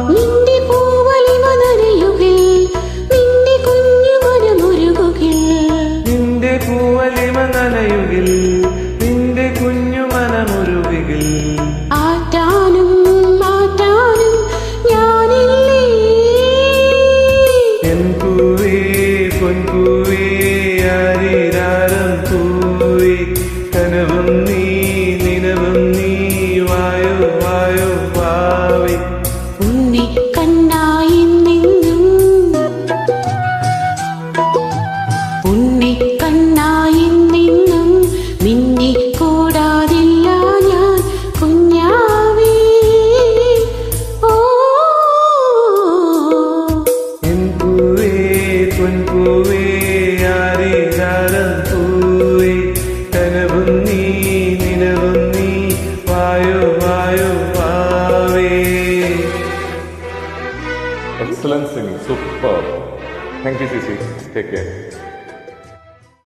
നിന്റെ പൂവലിമ നനയുകിൽ നിന്റെ കുഞ്ഞു മനമുരുകുകിൽ നിന്റെ പൂവലിമ നനയുകിൽ നിന്റെ കുഞ്ഞു മനമുരുകുകിൽ ആറ്റാനും മാറ്റാനും ഞാനില്ലേ എൻ പൂവേ പൊൻപൂവേ ആരിരാരം പൂവേ കനവും നീ നിലവും നീ വായോ വായോ വാവേ ഉണ്ണി കണ്ണായി നിന്നും ഉണ്ണി കണ്ണായി നിന്നും മിന്നി കൂടാതില്ല ഞാൻ കുഞ്ഞാവേ ഓ എൻ പൂവേ പൊൻപൂവേ ആരിരാരം പൂവേ കനവും നീ നിലവും നീ വായോ വായോ വാവേ. Excellent singing, super. Thank you, Sisi. Take care.